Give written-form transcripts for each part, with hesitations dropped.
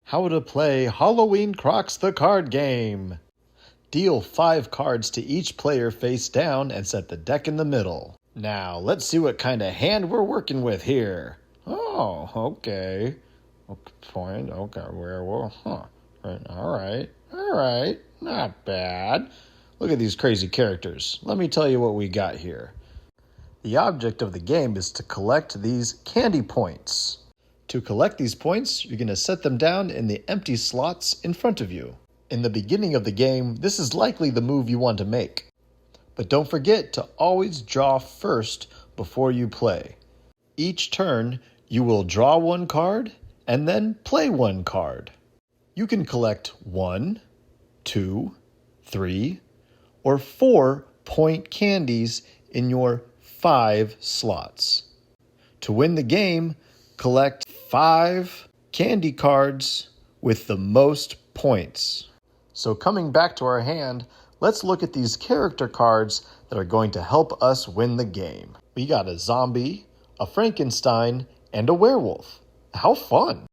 How to play Halloween Crocs the card game. Deal 5 cards to each player face down and set the deck in the middle. Now, let's see what kind of hand we're working with here. Oh, okay. Point, okay, werewolf, Alright, not bad. Look at these crazy characters. Let me tell you what we got here. The object of the game is to collect these candy points. To collect these points, you're going to set them down in the empty slots in front of you. In the beginning of the game, this is likely the move you want to make. But don't forget to always draw first before you play. Each turn, you will draw one card and then play one card. You can collect 1, 2, 3, or 4 point candies in your 5 slots. To win the game, collect 5 candy cards with the most points. So coming back to our hand, let's look at these character cards that are going to help us win the game. We got a zombie, a Frankenstein, and a werewolf. How fun!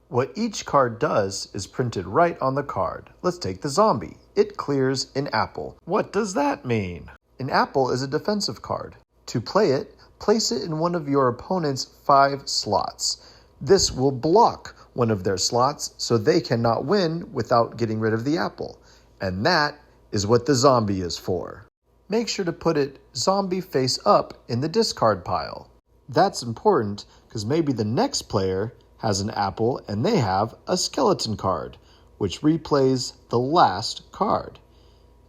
What each card does is printed right on the card. Let's take the zombie. It clears an apple. What does that mean? An apple is a defensive card. To play it, place it in one of your opponent's 5 slots. This will block one of their slots so they cannot win without getting rid of the apple. And that is what the zombie is for. Make sure to put it zombie face up in the discard pile. That's important because maybe the next player has an apple and they have a skeleton card, which replays the last card.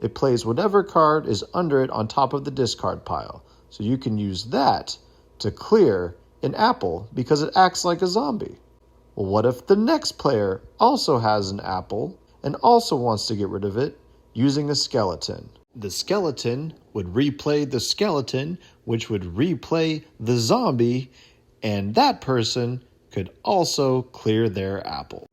It plays whatever card is under it on top of the discard pile. So you can use that to clear an apple because it acts like a zombie. Well, what if the next player also has an apple and also wants to get rid of it using a skeleton? The skeleton would replay the skeleton, which would replay the zombie, and that person could also clear their apple.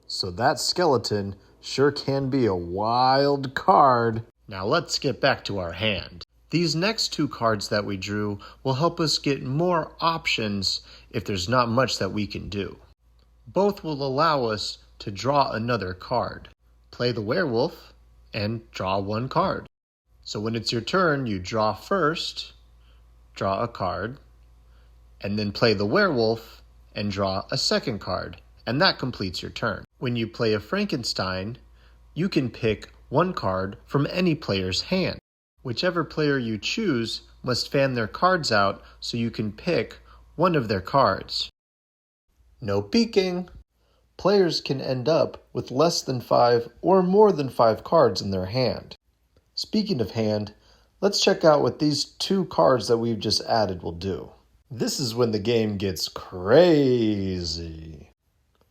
So that skeleton sure can be a wild card. Now let's get back to our hand. These next 2 cards that we drew will help us get more options if there's not much that we can do. Both will allow us to draw another card, play the werewolf, and draw 1 card. So when it's your turn, you draw first, draw a card, and then play the werewolf and draw a second card, and that completes your turn. When you play a Frankenstein, you can pick 1 card from any player's hand. Whichever player you choose must fan their cards out so you can pick one of their cards. No peeking! Players can end up with less than 5 or more than 5 cards in their hand. Speaking of hand, let's check out what these 2 cards that we've just added will do. This is when the game gets crazy.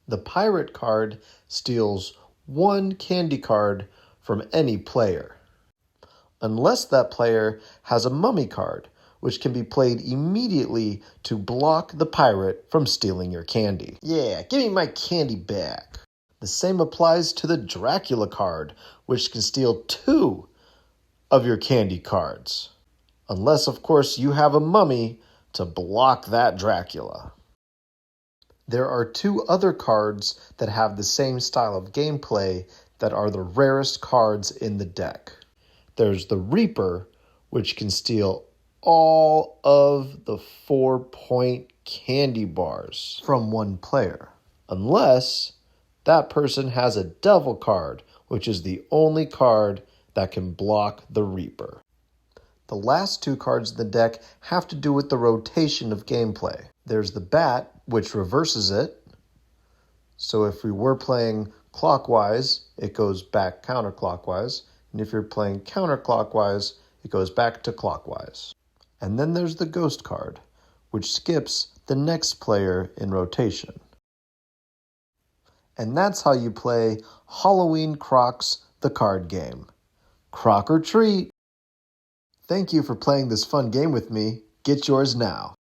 The pirate card steals 1 candy card from any player. Unless that player has a mummy card, which can be played immediately to block the pirate from stealing your candy. Yeah, give me my candy back. The same applies to the Dracula card, which can steal 2 of your candy cards. Unless, of course, you have a mummy to block that Dracula. There are 2 other cards that have the same style of gameplay that are the rarest cards in the deck. There's the Reaper, which can steal all of the 4-point candy bars from 1 player, unless that person has a Devil card, which is the only card that can block the Reaper. The last 2 cards in the deck have to do with the rotation of gameplay. There's the Bat, which reverses it. So if we were playing clockwise, it goes back counterclockwise. And if you're playing counterclockwise, it goes back to clockwise. And then there's the Ghost card, which skips the next player in rotation. And that's how you play Halloween Crocs, the card game. Croc or treat! Thank you for playing this fun game with me. Get yours now.